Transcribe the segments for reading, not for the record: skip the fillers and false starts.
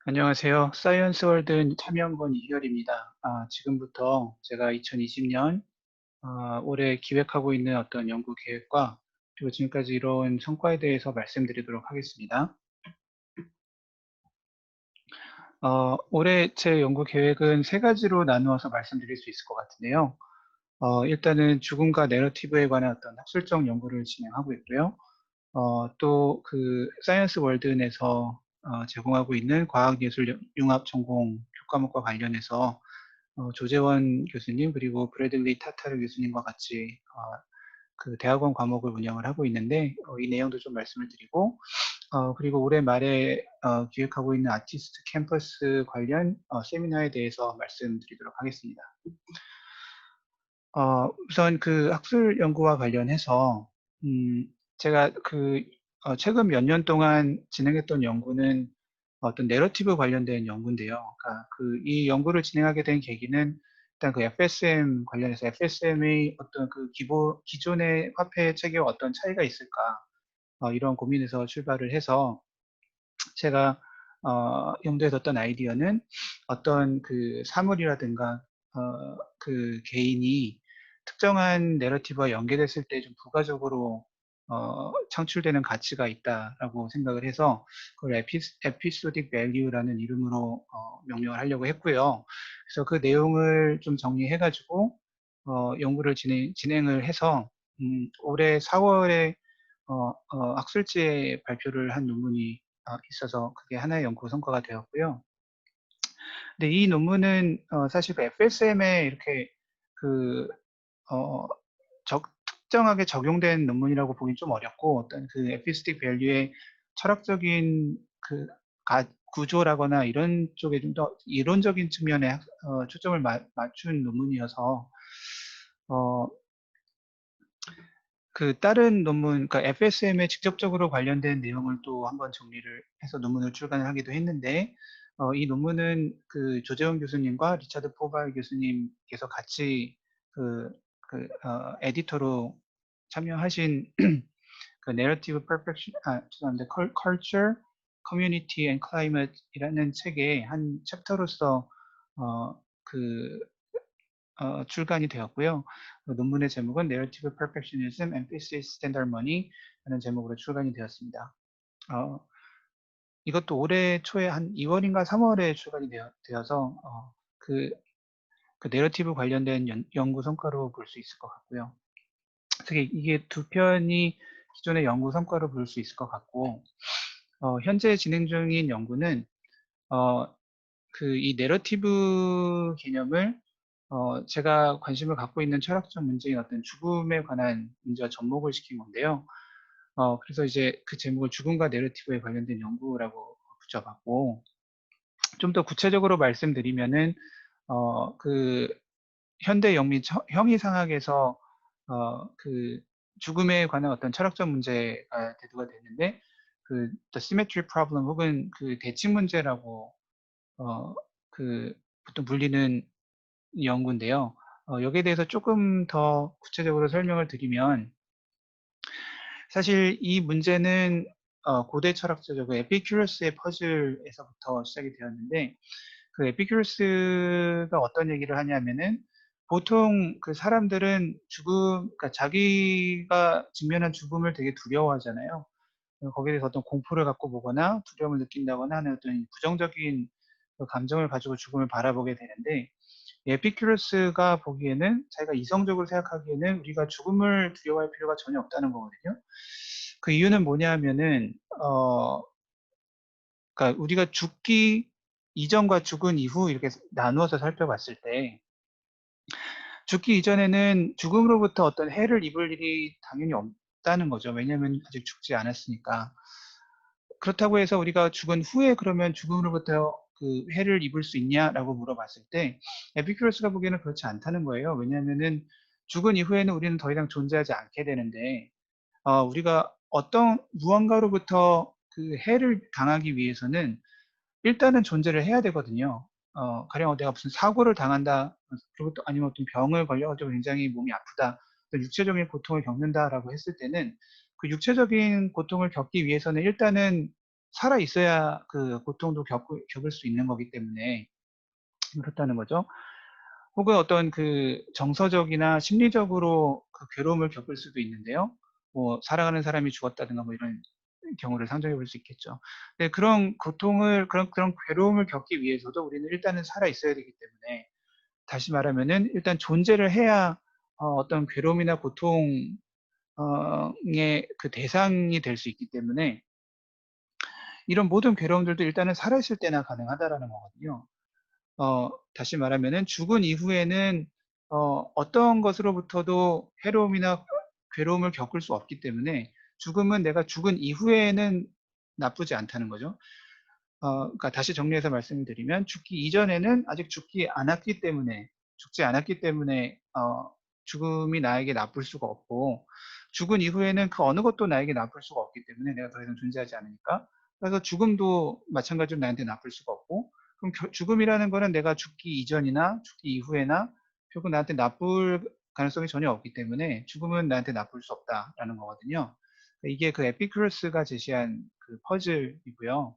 안녕하세요. 사이언스 월드 참여연구원 이희열입니다. 지금부터 제가 2020년 올해 기획하고 있는 어떤 연구 계획과 그리고 지금까지 이뤄온 성과에 대해서 말씀드리도록 하겠습니다. 올해 제 연구 계획은 세 가지로 나누어서 말씀드릴 수 있을 것 같은데요. 일단은 죽음과 내러티브에 관한 어떤 학술적 연구를 진행하고 있고요. 또 그 사이언스 월드 내에서 제공하고 있는 과학예술 융합 전공 교과목과 관련해서 조재원 교수님 그리고 브래들리 타타르 교수님과 같이 그 대학원 과목을 운영을 하고 있는데 이 내용도 좀 말씀을 드리고 그리고 올해 말에 기획하고 있는 아티스트 캠퍼스 관련 세미나에 대해서 말씀드리도록 하겠습니다. 우선 그 학술 연구와 관련해서 제가 최근 몇 년 동안 진행했던 연구는 어떤 내러티브 관련된 연구인데요. 그러니까 이 연구를 진행하게 된 계기는 일단 그 FSM 관련해서 FSM의 어떤 기존의 화폐 체계와 어떤 차이가 있을까 이런 고민에서 출발을 해서 제가 염두에 뒀던 아이디어는 어떤 그 사물이라든가 그 개인이 특정한 내러티브와 연계됐을 때 좀 부가적으로 창출되는 가치가 있다라고 생각을 해서 그걸 에피소딕 밸류라는 이름으로 명명을 하려고 했고요. 그래서 그 내용을 좀 정리해가지고 연구를 진행을 해서 올해 4월에 학술지에 발표를 한 논문이 있어서 그게 하나의 연구 성과가 되었고요. 근데 이 논문은 사실 그 FSM에 이렇게 그 어, 특정하게 적용된 논문이라고 보기 좀 어렵고 어떤 그 에피스틱 밸류의 철학적인 구조라거나 이런 쪽에 좀 더 이론적인 측면에 초점을 맞춘 논문이어서 어, 그 다른 논문, 그러니까 FSM에 직접적으로 관련된 내용을 또 한번 정리를 해서 논문을 출간을 하기도 했는데, 이 논문은 그 조재원 교수님과 리차드 포발 교수님께서 같이 에디터로 참여하신 그 Narrative Perfection, 죄송합니다. Culture, Community and Climate이라는 책의 한 챕터로서 어, 그 출간이 되었고요. 논문의 제목은 Narrative Perfectionism, Emphasis, Standard Money 라는 제목으로 출간이 되었습니다. 어, 이것도 올해 초에 한 2월인가 3월에 출간이 되어서 그 내러티브 관련된 연구 성과로 볼 수 있을 것 같고요. 특히 이게 두 편이 기존의 연구 성과로 볼 수 있을 것 같고 현재 진행 중인 연구는 어, 이 내러티브 개념을 제가 관심을 갖고 있는 철학적 문제인 어떤 죽음에 관한 문제와 접목을 시킨 건데요. 그래서 이제 그 제목을 죽음과 내러티브에 관련된 연구라고 붙여봤고, 좀 더 구체적으로 말씀드리면은, 그 현대 영미 형이상학에서 그 죽음에 관한 어떤 철학적 문제가 대두가 됐는데, The Symmetry Problem 혹은 그 대칭 문제라고 어, 보통 불리는 연구인데요. 여기에 대해서 조금 더 구체적으로 설명을 드리면, 사실 이 문제는 고대 철학자죠. 그 에피큐러스의 퍼즐에서부터 시작이 되었는데, 그 에피큐러스가 어떤 얘기를 하냐면은, 보통 그 사람들은 그러니까 자기가 직면한 죽음을 되게 두려워하잖아요. 거기에 대해서 어떤 공포를 갖고 보거나 두려움을 느낀다거나 하는 어떤 부정적인 그 감정을 가지고 죽음을 바라보게 되는데, 에피큐러스가 보기에는 자기가 이성적으로 생각하기에는 우리가 죽음을 두려워할 필요가 전혀 없다는 거거든요. 그 이유는 뭐냐 하면은 그러니까 우리가 죽기 이전과 죽은 이후 이렇게 나누어서 살펴봤을 때 죽기 이전에는 죽음으로부터 어떤 해를 입을 일이 당연히 없다는 거죠. 왜냐하면 아직 죽지 않았으니까. 그렇다고 해서 우리가 죽은 후에 그러면 죽음으로부터 그 해를 입을 수 있냐라고 물어봤을 때 에피큐러스가 보기에는 그렇지 않다는 거예요. 왜냐하면은 죽은 이후에는 우리는 더 이상 존재하지 않게 되는데 우리가 어떤 무언가로부터 그 해를 당하기 위해서는 일단은 존재를 해야 되거든요. 가령 내가 무슨 사고를 당한다, 그리고 또 아니면 어떤 병을 걸려가지고 굉장히 몸이 아프다, 또 육체적인 고통을 겪는다라고 했을 때는 그 육체적인 고통을 겪기 위해서는 일단은 살아 있어야 그 고통도 겪을 수 있는 거기 때문에 그렇다는 거죠. 혹은 어떤 그 정서적이나 심리적으로 그 괴로움을 겪을 수도 있는데요. 뭐 사랑하는 사람이 죽었다든가 뭐 이런 경우를 상정해 볼 수 있겠죠. 근데 그런 고통을 그런 괴로움을 겪기 위해서도 우리는 일단은 살아 있어야 되기 때문에 다시 말하면은 일단 존재를 해야 어떤 괴로움이나 고통의 그 대상이 될 수 있기 때문에 이런 모든 괴로움들도 일단은 살아있을 때나 가능하다라는 거거든요. 다시 말하면은 죽은 이후에는 어떤 것으로부터도 해로움이나 괴로움을 겪을 수 없기 때문에 죽음은 내가 죽은 이후에는 나쁘지 않다는 거죠. 그러니까 다시 정리해서 말씀을 드리면 죽기 이전에는 아직 죽지 않았기 때문에 죽음이 나에게 나쁠 수가 없고 죽은 이후에는 그 어느 것도 나에게 나쁠 수가 없기 때문에 내가 더 이상 존재하지 않으니까 그래서 죽음도 마찬가지로 나한테 나쁠 수가 없고 그럼 죽음이라는 거는 내가 죽기 이전이나 죽기 이후에나 결국 나한테 나쁠 가능성이 전혀 없기 때문에 죽음은 나한테 나쁠 수 없다라는 거거든요. 이게 그 에피큐러스가 제시한 그 퍼즐이고요.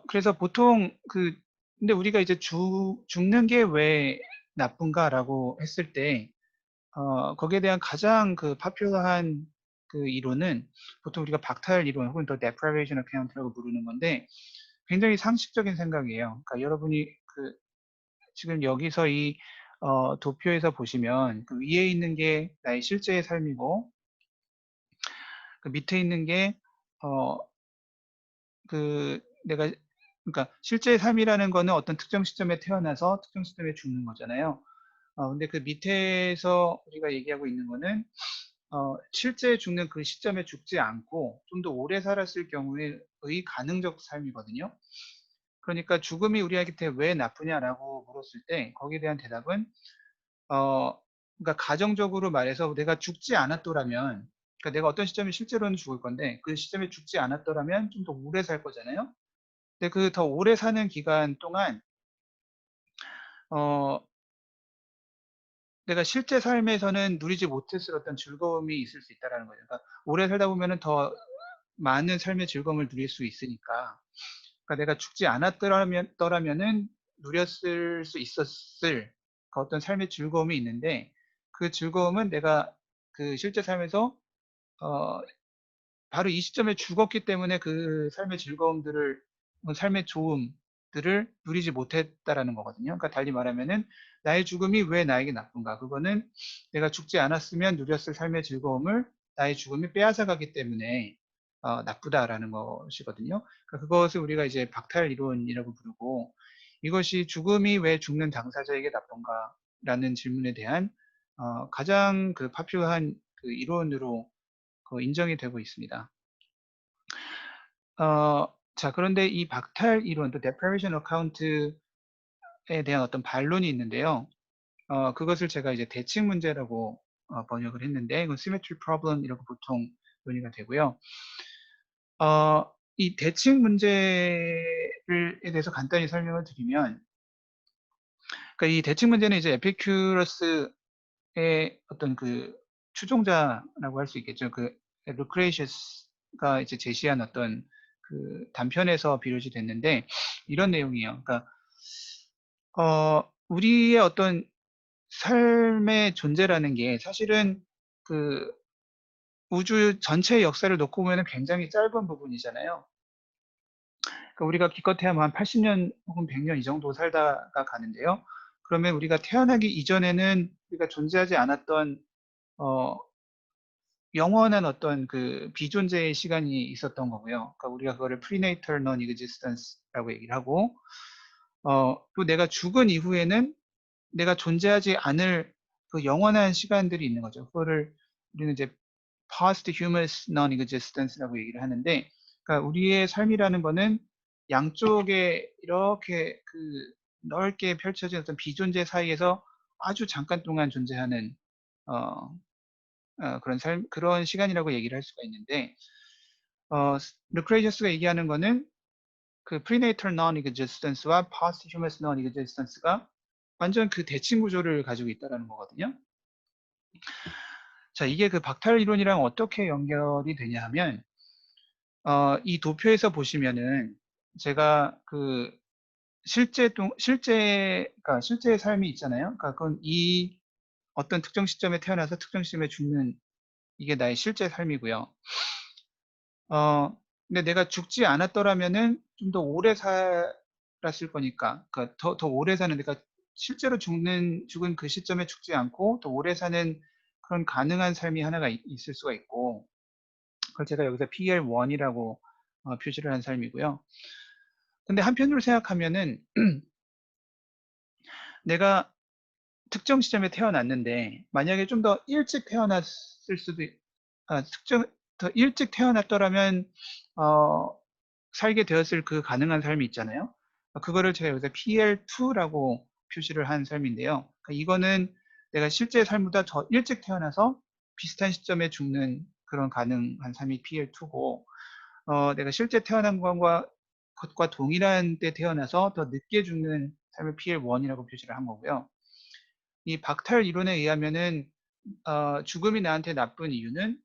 그래서 보통 근데 우리가 이제 죽는 게 왜 나쁜가라고 했을 때, 거기에 대한 가장 그 파퓰러한 그 이론은 보통 우리가 박탈 이론 혹은 더 deprivation account라고 부르는 건데 굉장히 상식적인 생각이에요. 그러니까 여러분이 지금 여기서 도표에서 보시면 그 위에 있는 게 나의 실제의 삶이고 그 밑에 있는 게, 어, 내가 그러니까 실제 삶이라는 거는 어떤 특정 시점에 태어나서 특정 시점에 죽는 거잖아요. 근데 그 밑에서 우리가 얘기하고 있는 거는 실제 죽는 그 시점에 죽지 않고 좀 더 오래 살았을 경우의 가능적 삶이거든요. 그러니까 죽음이 우리한테 왜 나쁘냐라고 물었을 때 거기에 대한 대답은 그러니까 가정적으로 말해서 내가 죽지 않았더라면 그러니까 내가 어떤 시점에 실제로는 죽을 건데 그 시점에 죽지 않았더라면 좀 더 오래 살 거잖아요. 근데 그 더 오래 사는 기간 동안 어, 내가 실제 삶에서는 누리지 못했을 어떤 즐거움이 있을 수 있다라는 거예요. 그러니까 오래 살다 보면은 더 많은 삶의 즐거움을 누릴 수 있으니까. 그러니까 내가 죽지 않았더라면은 누렸을 수 있었을 그 어떤 삶의 즐거움이 있는데 그 즐거움은 내가 그 실제 삶에서 어, 바로 이 시점에 죽었기 때문에 그 삶의 즐거움들을, 삶의 좋음들을 누리지 못했다라는 거거든요. 그러니까 달리 말하면은 나의 죽음이 왜 나에게 나쁜가? 그거는 내가 죽지 않았으면 누렸을 삶의 즐거움을 나의 죽음이 빼앗아가기 때문에 나쁘다라는 것이거든요. 그러니까 그것을 우리가 이제 박탈 이론이라고 부르고 이것이 죽음이 왜 죽는 당사자에게 나쁜가라는 질문에 대한 가장 그 파퓰한 그 이론으로 인정이 되고 있습니다. 자, 그런데 이 박탈 이론, 또 deprivation account에 대한 어떤 반론이 있는데요. 그것을 제가 이제 대칭 문제라고 번역을 했는데, 이건 symmetry problem이라고 보통 논의가 되고요. 이 대칭 문제에 대해서 간단히 설명을 드리면, 그러니까 이 대칭 문제는 이제 에피큐러스의 어떤 그 추종자라고 할 수 있겠죠. 그 루크레이셔스가 이제 제시한 어떤 그 단편에서 비롯이 됐는데 이런 내용이에요. 그러니까 우리의 어떤 삶의 존재라는 게 사실은 그 우주 전체의 역사를 놓고 보면 굉장히 짧은 부분이잖아요. 그러니까 우리가 기껏해야 한 80년 혹은 100년 이 정도 살다가 가는데요. 그러면 우리가 태어나기 이전에는 우리가 존재하지 않았던 어, 영원한 어떤 그 비존재의 시간이 있었던 거고요. 그러니까 우리가 그거를 prenatal non-existence라고 얘기를 하고, 또 내가 죽은 이후에는 내가 존재하지 않을 그 영원한 시간들이 있는 거죠. 그거를 우리는 이제 posthumous non-existence라고 얘기를 하는데, 그러니까 우리의 삶이라는 거는 양쪽에 이렇게 그 넓게 펼쳐진 어떤 비존재 사이에서 아주 잠깐 동안 존재하는 어, 그런 시간이라고 얘기를 할 수가 있는데, 르크레이저스가 얘기하는 거는 그 prenatal non-existence와 posthumous non-existence가 완전 그 대칭 구조를 가지고 있다는 거거든요. 자, 이게 그 박탈 이론이랑 어떻게 연결이 되냐 하면, 이 도표에서 보시면은 제가 그 그러니까 실제의 삶이 있잖아요. 그러니까 그건 이 어떤 특정 시점에 태어나서 특정 시점에 죽는 이게 나의 실제 삶이고요. 근데 내가 죽지 않았더라면은 좀 더 오래 살았을 거니까, 그러니까 더 오래 사는, 그러니까 실제로 죽은 그 시점에 죽지 않고 더 오래 사는 그런 가능한 삶이 하나가 있을 수가 있고, 그걸 제가 여기서 PL1이라고 표시를 한 삶이고요. 근데 한편으로 생각하면은 내가 특정 시점에 태어났는데 만약에 좀 더 일찍 태어났을 수도 더 일찍 태어났더라면 어, 살게 되었을 그 가능한 삶이 있잖아요. 그거를 제가 여기서 PL2라고 표시를 한 삶인데요. 그러니까 이거는 내가 실제 삶보다 더 일찍 태어나서 비슷한 시점에 죽는 그런 가능한 삶이 PL2고, 내가 실제 태어난 것과 동일한 때 태어나서 더 늦게 죽는 삶을 PL1이라고 표시를 한 거고요. 이 박탈 이론에 의하면은 죽음이 나한테 나쁜 이유는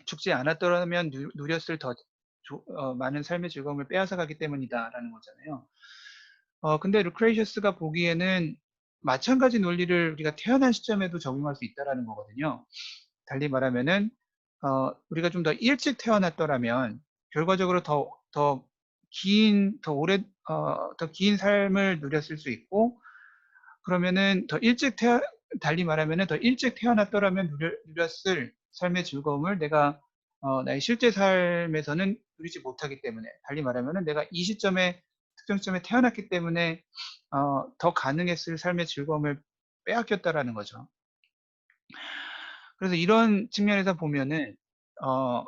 죽지 않았더라면 누렸을 더 많은 삶의 즐거움을 빼앗아 가기 때문이다라는 거잖아요. 근데 루크레이셔스가 보기에는 마찬가지 논리를 우리가 태어난 시점에도 적용할 수 있다라는 거거든요. 달리 말하면은 우리가 좀 더 일찍 태어났더라면 결과적으로 더 긴 삶을 누렸을 수 있고, 그러면은 달리 말하면은 더 일찍 태어났더라면 누렸을 삶의 즐거움을 내가 나의 실제 삶에서는 누리지 못하기 때문에, 달리 말하면은 내가 이 시점에 특정 시점에 태어났기 때문에 더 가능했을 삶의 즐거움을 빼앗겼다라는 거죠. 그래서 이런 측면에서 보면은 어,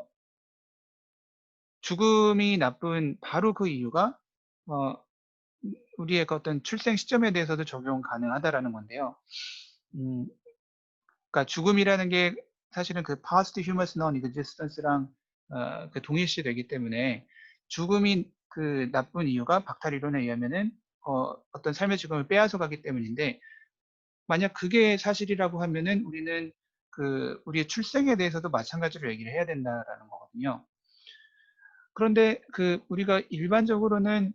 죽음이 나쁜 바로 그 이유가 어, 우리의 그 어떤 출생 시점에 대해서도 적용 가능하다라는 건데요. 음, 그러니까 죽음이라는 게 사실은 그 past humors non-existence랑 그 동일시되기 때문에, 죽음이 그 나쁜 이유가 박탈 이론에 의하면은 어떤 삶의 즐거움을 빼앗아 가기 때문인데, 만약 그게 사실이라고 하면은 우리는 그 우리의 출생에 대해서도 마찬가지로 얘기를 해야 된다라는 거거든요. 그런데 그 우리가 일반적으로는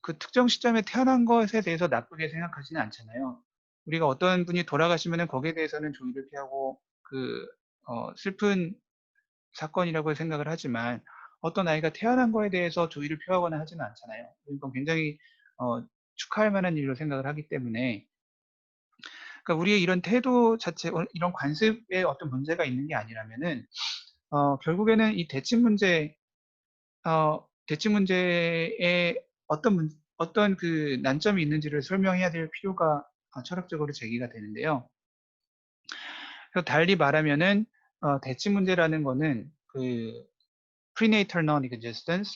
그 특정 시점에 태어난 것에 대해서 나쁘게 생각하지는 않잖아요. 우리가 어떤 분이 돌아가시면은 거기에 대해서는 조의를 피하고 슬픈 사건이라고 생각을 하지만, 어떤 아이가 태어난 거에 대해서 조의를 표하거나 하지는 않잖아요. 이건 굉장히 축하할 만한 일로 생각을 하기 때문에, 그러니까 우리의 이런 태도 자체, 이런 관습에 어떤 문제가 있는 게 아니라면은 결국에는 이 대치 문제에 어떤 그 난점이 있는지를 설명해야 될 필요가 철학적으로 제기가 되는데요. 그래서 달리 말하면은 대치 문제라는 거는 그 prenatal non-existence,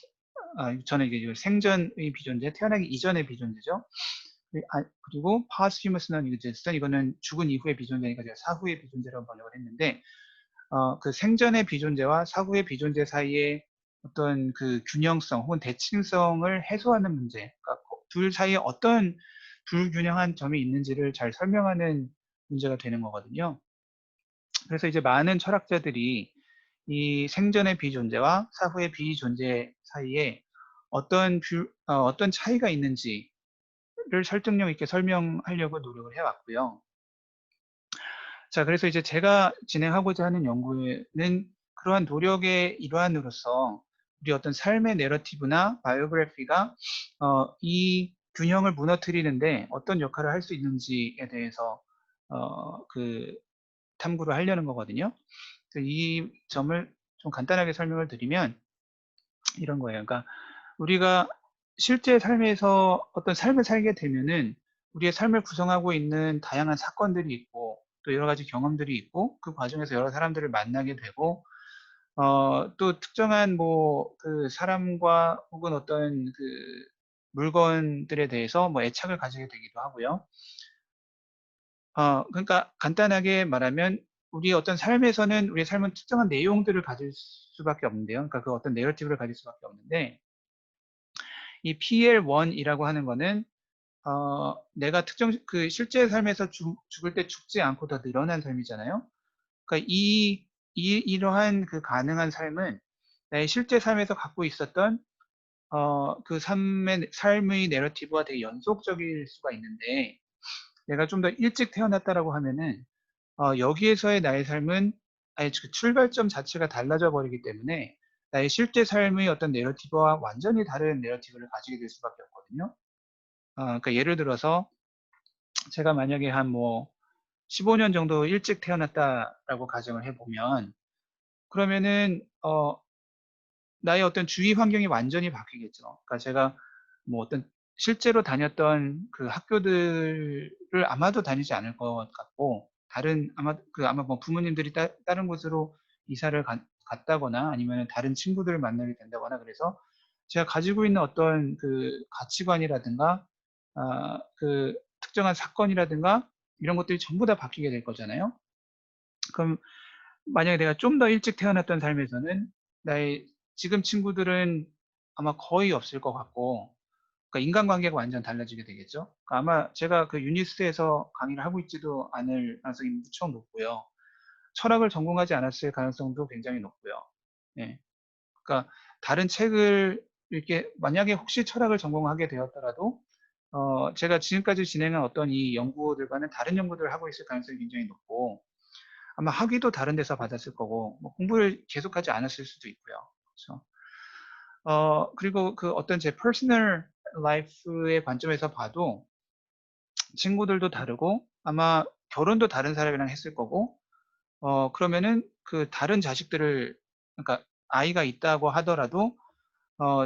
저는 이게 생전의 비존재, 태어나기 이전의 비존재죠. 그리고 posthumous non-existence, 이거는 죽은 이후의 비존재니까 제가 사후의 비존재라고 번역을 했는데, 그 생전의 비존재와 사후의 비존재 사이에 어떤 그 균형성 혹은 대칭성을 해소하는 문제, 그러니까 둘 사이에 어떤 불균형한 점이 있는지를 잘 설명하는 문제가 되는 거거든요. 그래서 이제 많은 철학자들이 이 생전의 비존재와 사후의 비존재 사이에 어떤 차이가 있는지를 설득력 있게 설명하려고 노력을 해왔고요. 자, 그래서 이제 제가 진행하고자 하는 연구는 그러한 노력의 일환으로서 우리 어떤 삶의 내러티브나 바이오그래피가 이 균형을 무너뜨리는데 어떤 역할을 할 수 있는지에 대해서 그 탐구를 하려는 거거든요. 그래서 이 점을 좀 간단하게 설명을 드리면 이런 거예요. 그러니까 우리가 실제 삶에서 어떤 삶을 살게 되면은 우리의 삶을 구성하고 있는 다양한 사건들이 있고 또 여러 가지 경험들이 있고, 그 과정에서 여러 사람들을 만나게 되고 또 특정한 뭐 그 사람과 혹은 어떤 그 물건들에 대해서 뭐 애착을 가지게 되기도 하고요. 그러니까 간단하게 말하면 우리의 어떤 삶에서는 우리의 삶은 특정한 내용들을 가질 수밖에 없는데요. 그러니까 그 어떤 내러티브를 가질 수밖에 없는데, 이 PL1이라고 하는 거는 내가 그 실제 삶에서 죽을 때 죽지 않고 더 늘어난 삶이잖아요. 그러니까 이러한 그 가능한 삶은 나의 실제 삶에서 갖고 있었던 그 삶의 내러티브와 되게 연속적일 수가 있는데, 내가 좀 더 일찍 태어났다라고 하면은 여기에서의 나의 삶은 아예 그 출발점 자체가 달라져 버리기 때문에 나의 실제 삶의 어떤 내러티브와 완전히 다른 내러티브를 가지게 될 수밖에 없거든요. 그러니까 예를 들어서 제가 만약에 한 뭐 15년 정도 일찍 태어났다라고 가정을 해 보면, 그러면은 나의 어떤 주위 환경이 완전히 바뀌겠죠. 그러니까 제가 뭐 어떤 실제로 다녔던 그 학교들을 아마도 다니지 않을 것 같고, 아마 뭐 부모님들이 다른 곳으로 이사를 갔다거나 아니면은 다른 친구들을 만나게 된다거나, 그래서 제가 가지고 있는 어떤 그 가치관이라든가 그 특정한 사건이라든가 이런 것들이 전부 다 바뀌게 될 거잖아요. 그럼 만약에 내가 좀 더 일찍 태어났던 삶에서는 나의 지금 친구들은 아마 거의 없을 것 같고, 그러니까 인간관계가 완전 달라지게 되겠죠. 그러니까 아마 제가 그 유니스에서 강의를 하고 있지도 않을 가능성이 무척 높고요. 철학을 전공하지 않았을 가능성도 굉장히 높고요. 예. 그러니까 다른 책을 이렇게 만약에 혹시 철학을 전공하게 되었더라도 제가 지금까지 진행한 어떤 이 연구들과는 다른 연구들을 하고 있을 가능성이 굉장히 높고, 아마 학위도 다른 데서 받았을 거고, 뭐 공부를 계속하지 않았을 수도 있고요. 그렇죠. 그리고 그 어떤 제 퍼스널 라이프의 관점에서 봐도 친구들도 다르고, 아마 결혼도 다른 사람이랑 했을 거고, 그러면은 그 다른 자식들을, 그러니까 아이가 있다고 하더라도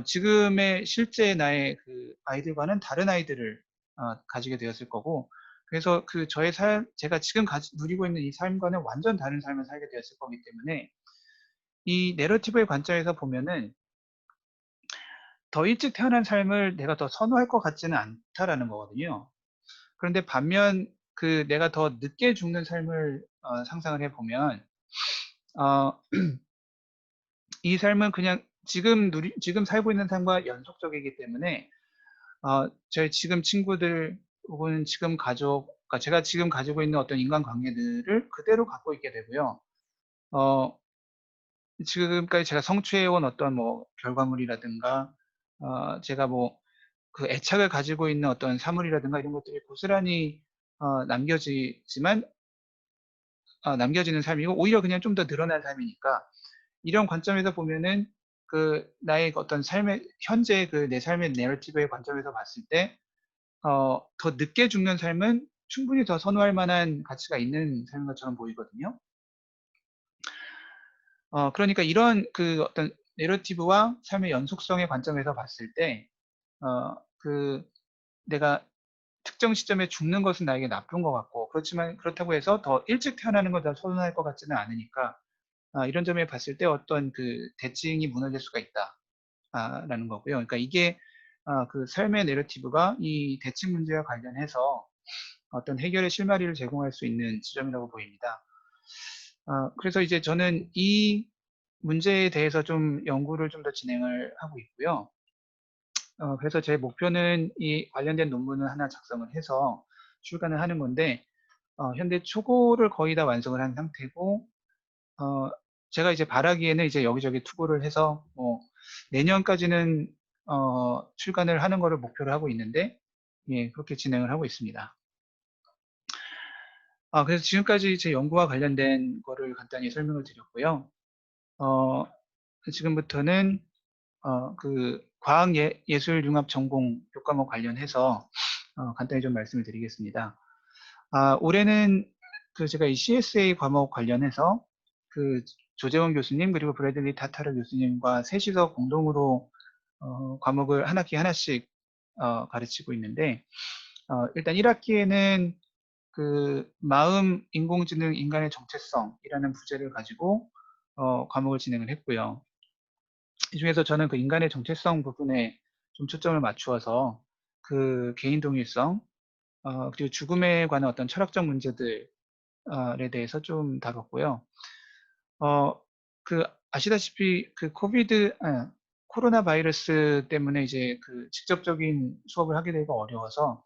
지금의 실제 나의 그 아이들과는 다른 아이들을 가지게 되었을 거고, 그래서 그 제가 지금 누리고 있는 이 삶과는 완전 다른 삶을 살게 되었을 거기 때문에, 이 내러티브의 관점에서 보면은 더 일찍 태어난 삶을 내가 더 선호할 것 같지는 않다라는 거거든요. 그런데 반면 그 내가 더 늦게 죽는 삶을 상상을 해보면, 어, 이 삶은 그냥 지금 살고 있는 삶과 연속적이기 때문에 저희 지금 친구들 혹은 지금 가족, 그러니까 제가 지금 가지고 있는 어떤 인간관계들을 그대로 갖고 있게 되고요. 어, 지금까지 제가 성취해온 어떤 뭐 결과물이라든가, 제가 뭐 그 애착을 가지고 있는 어떤 사물이라든가 이런 것들이 고스란히 남겨지지만, 남겨지는 삶이고, 오히려 그냥 좀 더 늘어난 삶이니까, 이런 관점에서 보면은 그 나의 어떤 현재 그 내 삶의 내러티브의 관점에서 봤을 때, 더 늦게 죽는 삶은 충분히 더 선호할 만한 가치가 있는 삶인 것처럼 보이거든요. 그러니까 이런 그 어떤 내러티브와 삶의 연속성의 관점에서 봤을 때, 그 내가 특정 시점에 죽는 것은 나에게 나쁜 것 같고, 그렇지만 그렇다고 해서 더 일찍 태어나는 걸 더 선호할 것 같지는 않으니까, 이런 점에 봤을 때 어떤 그 대칭이 무너질 수가 있다. 라는 거고요. 그러니까 이게 그 삶의 내러티브가 이 대칭 문제와 관련해서 어떤 해결의 실마리를 제공할 수 있는 지점이라고 보입니다. 그래서 이제 저는 이 문제에 대해서 좀 연구를 좀 더 진행을 하고 있고요. 그래서 제 목표는 이 관련된 논문을 하나 작성을 해서 출간을 하는 건데, 현재 초고를 거의 다 완성을 한 상태고, 어, 제가 이제 바라기에는 이제 여기저기 투고를 해서 뭐 내년까지는 출간을 하는 거를 목표로 하고 있는데, 예, 그렇게 진행을 하고 있습니다. 그래서 지금까지 제 연구와 관련된 거를 간단히 설명을 드렸고요. 어, 지금부터는 그 과학예술융합 전공 교과목 관련해서 간단히 좀 말씀을 드리겠습니다. 올해는 그 제가 이 CSA 과목 관련해서 그 조재원 교수님 그리고 브래들리 타타르 교수님과 셋이서 공동으로 과목을 한 학기 하나씩 가르치고 있는데, 일단 1학기에는 그 마음, 인공지능, 인간의 정체성이라는 부제를 가지고 과목을 진행을 했고요. 이 중에서 저는 그 인간의 정체성 부분에 좀 초점을 맞추어서 그 개인 동일성, 그리고 죽음에 관한 어떤 철학적 문제들에 대해서 좀 다뤘고요. 그 아시다시피 그 코로나 바이러스 때문에 이제 그 직접적인 수업을 하게 되기가 어려워서,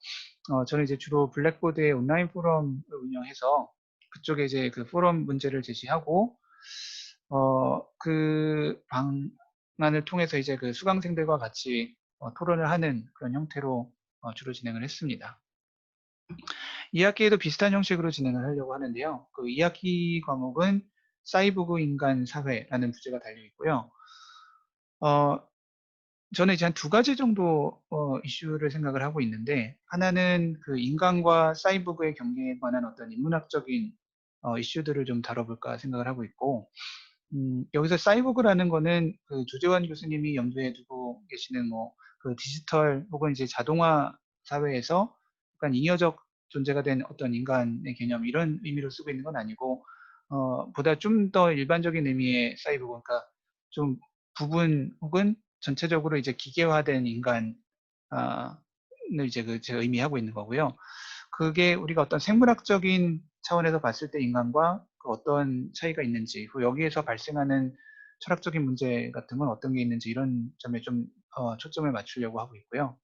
저는 이제 주로 블랙보드의 온라인 포럼을 운영해서 그쪽에 이제 그 포럼 문제를 제시하고, 그 을 통해서 이제 그 수강생들과 같이 토론을 하는 그런 형태로 주로 진행을 했습니다. 2학기에도 비슷한 형식으로 진행을 하려고 하는데요. 그 2학기 과목은 사이보그 인간 사회라는 부제가 달려 있고요. 저는 이제 한 두 가지 정도 이슈를 생각을 하고 있는데, 하나는 그 인간과 사이보그의 경계에 관한 어떤 인문학적인 이슈들을 좀 다뤄볼까 생각을 하고 있고, 여기서 사이보그라는 거는 그 조재환 교수님이 염두에 두고 계시는 뭐 그 디지털 혹은 이제 자동화 사회에서 약간 잉여적 존재가 된 어떤 인간의 개념, 이런 의미로 쓰고 있는 건 아니고, 보다 좀 더 일반적인 의미의 사이보그, 그러니까 좀 부분 혹은 전체적으로 이제 기계화된 인간, 을 이제 제가 의미하고 있는 거고요. 그게 우리가 어떤 생물학적인 차원에서 봤을 때 인간과 그 어떤 차이가 있는지, 그 여기에서 발생하는 철학적인 문제 같은 건 어떤 게 있는지, 이런 점에 좀 초점을 맞추려고 하고 있고요.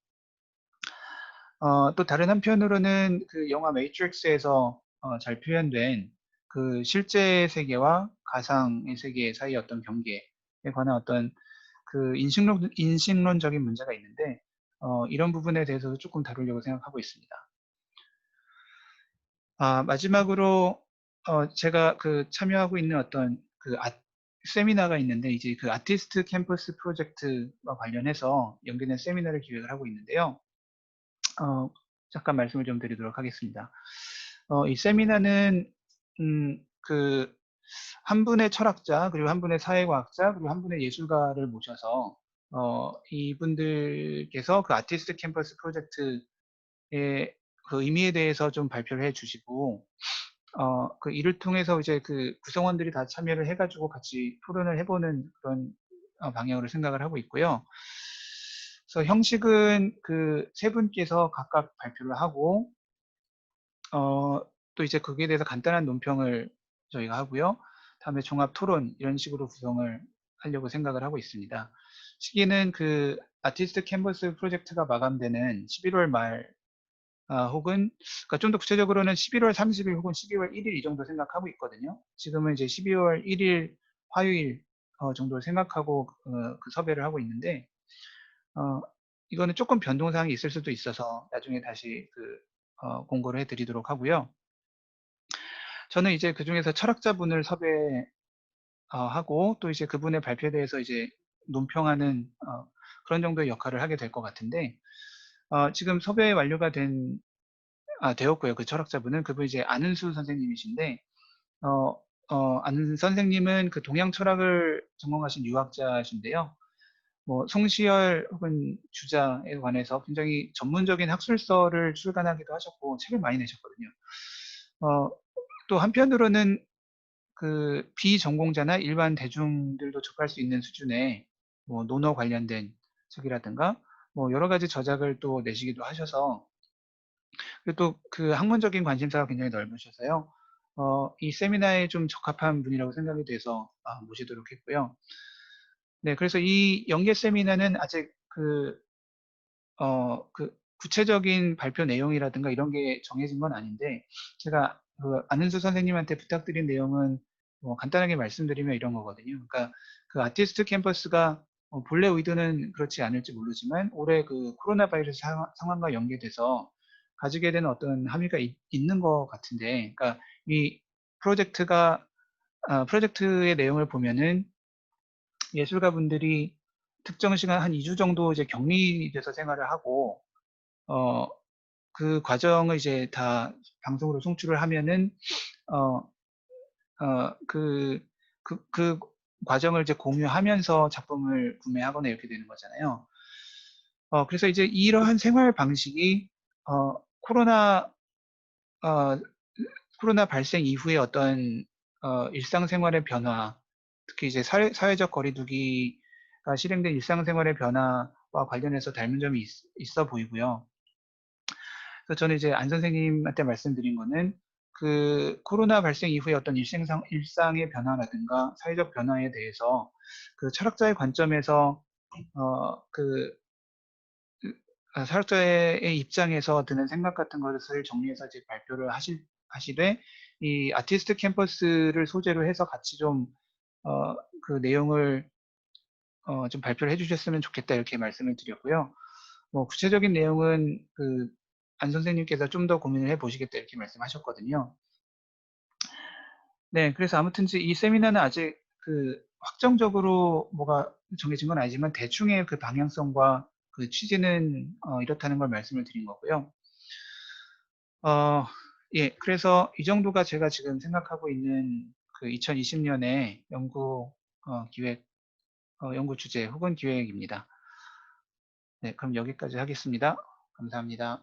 또 다른 한편으로는 그 영화 매트릭스에서 잘 표현된 그 실제 세계와 가상의 세계 사이의 어떤 경계에 관한 어떤 그 인식론적인 문제가 있는데, 이런 부분에 대해서도 조금 다루려고 생각하고 있습니다. 마지막으로 제가 그 참여하고 있는 어떤 그 세미나가 있는데, 이제 그 아티스트 캠퍼스 프로젝트와 관련해서 연계된 세미나를 기획을 하고 있는데요. 잠깐 말씀을 좀 드리도록 하겠습니다. 이 세미나는 그 한 분의 철학자, 그리고 한 분의 사회과학자, 그리고 한 분의 예술가를 모셔서 이분들께서 그 아티스트 캠퍼스 프로젝트의 그 의미에 대해서 좀 발표를 해 주시고, 그 이를 통해서 이제 그 구성원들이 다 참여를 해가지고 같이 토론을 해보는 그런 방향으로 생각을 하고 있고요. 그래서 형식은 그 세 분께서 각각 발표를 하고, 또 이제 거기에 대해서 간단한 논평을 저희가 하고요. 다음에 종합 토론, 이런 식으로 구성을 하려고 생각을 하고 있습니다. 시기는 그 아티스트 캔버스 프로젝트가 마감되는 11월 말, 혹은, 그러니까 좀 더 구체적으로는 11월 30일 혹은 12월 1일 이 정도 생각하고 있거든요. 지금은 이제 12월 1일 화요일 정도를 생각하고 그 섭외를 하고 있는데, 어, 이거는 조금 변동사항이 있을 수도 있어서 나중에 다시 그 공고를 해드리도록 하고요. 저는 이제 그 중에서 철학자분을 섭외하고, 또 이제 그분의 발표에 대해서 이제 논평하는 그런 정도의 역할을 하게 될 것 같은데, 지금 섭외 완료가 되었고요. 그 철학자분은, 그분 이제 안은수 선생님이신데, 어, 안 선생님은 그 동양 철학을 전공하신 유학자신데요. 뭐 송시열 혹은 주자에 관해서 굉장히 전문적인 학술서를 출간하기도 하셨고 책을 많이 내셨거든요. 어, 또 한편으로는 그 비전공자나 일반 대중들도 접할 수 있는 수준의 뭐 논어 관련된 책이라든가 뭐 여러 가지 저작을 또 내시기도 하셔서, 그리고 또 그 학문적인 관심사가 굉장히 넓으셔서요. 이 세미나에 좀 적합한 분이라고 생각이 돼서 모시도록 했고요. 네, 그래서 이 연계 세미나는 아직 그 구체적인 발표 내용이라든가 이런 게 정해진 건 아닌데, 제가 그 안은수 선생님한테 부탁드린 내용은 뭐 간단하게 말씀드리면 이런 거거든요. 그러니까 그 아티스트 캠퍼스가 본래 의도는 그렇지 않을지 모르지만 올해 그 코로나 바이러스 상황과 연계돼서 가지게 되는 어떤 함의가 있는 것 같은데, 그러니까 이 프로젝트가 프로젝트의 내용을 보면은 예술가분들이 특정 시간 한 2주 정도 이제 격리돼서 생활을 하고, 어, 그 과정을 이제 다 방송으로 송출을 하면은, 어, 그 과정을 이제 공유하면서 작품을 구매하거나 이렇게 되는 거잖아요. 그래서 이제 이러한 생활 방식이, 어, 코로나, 어, 코로나 발생 이후에 어떤, 일상생활의 변화, 특히 이제 사회적 거리두기가 실행된 일상생활의 변화와 관련해서 닮은 점이 있어 보이고요. 그래서 저는 이제 안 선생님한테 말씀드린 거는 그 코로나 발생 이후에 어떤 일상의 변화라든가 사회적 변화에 대해서 그 철학자의 관점에서 그 철학자의 입장에서 드는 생각 같은 것을 정리해서 이제 발표를 하시되, 이 아티스트 캠퍼스를 소재로 해서 같이 좀 그 내용을 좀 발표를 해 주셨으면 좋겠다 이렇게 말씀을 드렸고요. 뭐 구체적인 내용은 안 선생님께서 좀 더 고민을 해 보시겠다 이렇게 말씀하셨거든요. 네. 그래서 아무튼 이 세미나는 아직 확정적으로 뭐가 정해진 건 아니지만 대충의 그 방향성과 그 취지는 이렇다는 걸 말씀을 드린 거고요. 어 예. 그래서 이 정도가 제가 지금 생각하고 있는 2020 년에 기획 연구 주제 혹은 기획입니다. 네. 그럼 여기까지 하겠습니다. 감사합니다.